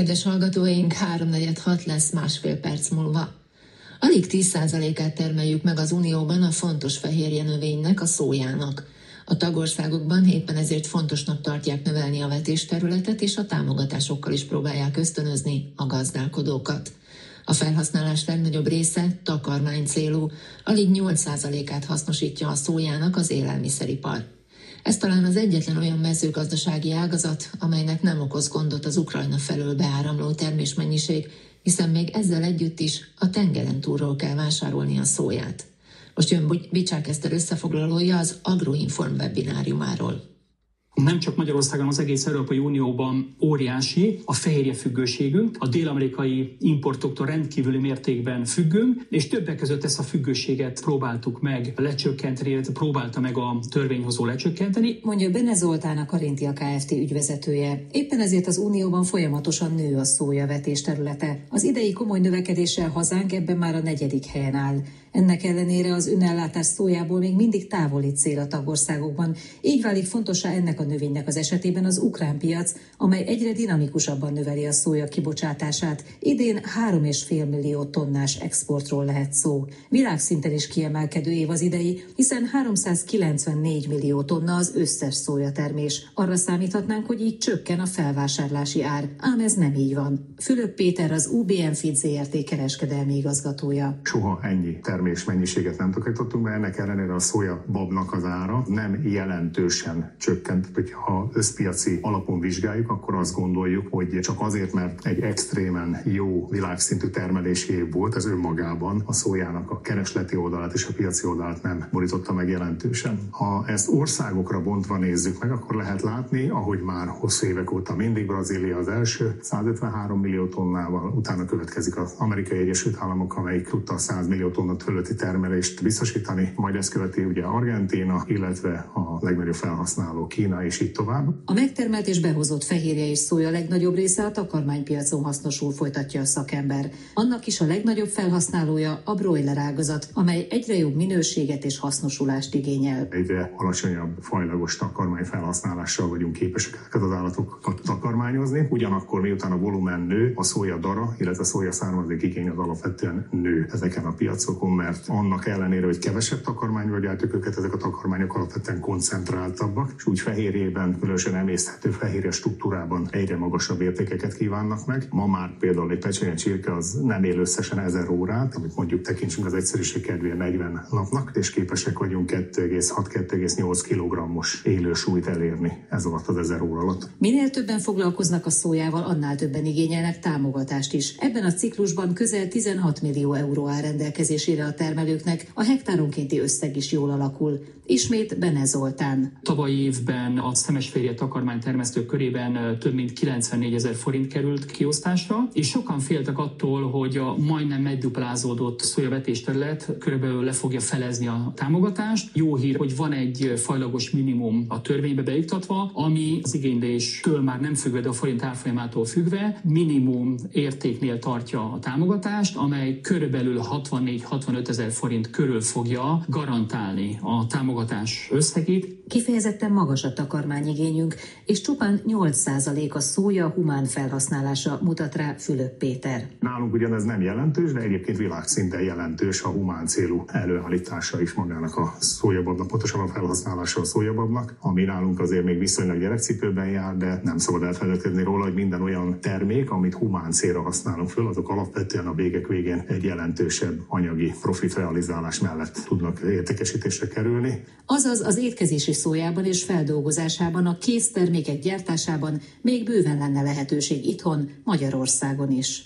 Kedves hallgatóink, 3:46 lesz másfél perc múlva. Alig 10%-át termeljük meg az Unióban a fontos fehérje növénynek, a szójának. A tagországokban éppen ezért fontosnak tartják növelni a vetésterületet, és a támogatásokkal is próbálják ösztönözni a gazdálkodókat. A felhasználás legnagyobb része takarmány célú, alig 8%-át hasznosítja a szójának az élelmiszeripar. Ez talán az egyetlen olyan mezőgazdasági ágazat, amelynek nem okoz gondot az Ukrajna felől beáramló termésmennyiség, hiszen még ezzel együtt is a tengeren túlról kell vásárolni a szóját. Most jön Bicsák Eszter összefoglalója az Agroinform webináriumáról. Nem csak Magyarországon, az egész Európai Unióban óriási a fehérjefüggőségünk, a dél-amerikai importoktól rendkívüli mértékben függünk, és többek között ezt a függőséget próbáltuk meg lecsökkenteni, illetve próbálta meg a törvényhozó lecsökkenteni. Mondja Bene Zoltán, a Karintia Kft. Ügyvezetője. Éppen ezért az Unióban folyamatosan nő a szójavetés területe. Az idei komoly növekedéssel hazánk ebben már a 4. helyen áll. Ennek ellenére az önellátás szójából még mindig távoli cél a tagországokban. Így válik fontossá ennek a növénynek az esetében az ukrán piac, amely egyre dinamikusabban növeli a szója kibocsátását. Idén 3,5 millió tonnás exportról lehet szó. Világszinten is kiemelkedő év az idei, hiszen 394 millió tonna az összes szójatermés. Arra számíthatnánk, hogy így csökken a felvásárlási ár, ám ez nem így van. Fülöp Péter, az UBM Feed Zrt. Kereskedelmi igazgatója. Soha ennyi termésmennyiséget nem takarítottunk, mert ennek ellenére a szójababnak az ára nem jelentősen csökkent. Ha összpiaci alapon vizsgáljuk, akkor azt gondoljuk, hogy csak azért, mert egy extrémen jó világszintű termelési év volt, ez önmagában a szójának a keresleti oldalát és a piaci oldalát nem borította meg jelentősen. Ha ezt országokra bontva nézzük meg, akkor lehet látni, ahogy már hosszú évek óta mindig Brazília az első 153 millió tonnával, utána következik az Amerikai Egyesült Államok, amelyik tudta 100 millió tonna fölötti termelést biztosítani, majd ezt követi ugye Argentína, illetve a legnagyobb felhasználó Kína, és így tovább. A megtermelt és behozott fehérje és szója legnagyobb része a takarmánypiacon hasznosul, folytatja a szakember. Annak is a legnagyobb felhasználója a broiler ágazat, amely egyre jobb minőséget és hasznosulást igényel. Egyre alacsonyabb fajlagos takarmány felhasználással vagyunk képesek ezeket az állatokat takarmányozni, ugyanakkor miután a volumen nő, a szója dara, illetve a szója származék igény az alapvetően nő ezeken a piacokon, mert annak ellenére, hogy kevesebb takarmányról gyártjuk őket, ezek a takarmányok alapvetően koncentráltabbak, és úgy fehérjében, különösen emészthető fehérje struktúrában egyre magasabb értékeket kívánnak meg. Ma már például egy pecsenye csirke az nem él összesen 1000 órát, amit mondjuk tekintsünk az egyszerűség kedvéért 40 napnak, és képesek vagyunk 2,6-2,8 kg-os élő súlyt elérni ez alatt az 1000 óra alatt. Minél többen foglalkoznak a szójával, annál többen igényelnek támogatást is. Ebben a ciklusban közel 16 millió euró áll rendelkezésére a termelőknek, a hektáronkénti összeg is jól alakul. Ismét Bene Zoltán. Tavalyi évben a szemesfehérje takarmánytermesztők körében több mint 94 000 forint került kiosztásra, és sokan féltek attól, hogy a majdnem megduplázódott szójavetés terület körülbelül le fogja felezni a támogatást. Jó hír, hogy van egy fajlagos minimum a törvénybe beiktatva, ami az igényléstől már nem függve, de a forint árfolyamától függve minimum értéknél tartja a támogatást, amely körülbelül 64-65 000 forint körül fogja garantálni a támogatás összegét. Kifejezetten magas a takarmányigényünk, és csupán 8% a szója humán felhasználása, mutat rá Fülöp Péter. Nálunk ugyanez nem jelentős, de egyébként világszinten jelentős a humán célú előállítása is magának a szójababnak, pontosan a felhasználása a szójababnak, ami nálunk azért még viszonylag gyerekcipőben jár, de nem szabad elfeledkezni róla, hogy minden olyan termék, amit humán célra használunk föl, azok alapvetően a végek végén egy jelentősebb anyagi profit realizálás mellett tudnak értékesítésre kerülni. Azaz az étkezési szójában és feldolgozásában, a késztermékek gyártásában még bőven lenne lehetőség itthon, Magyarországon is.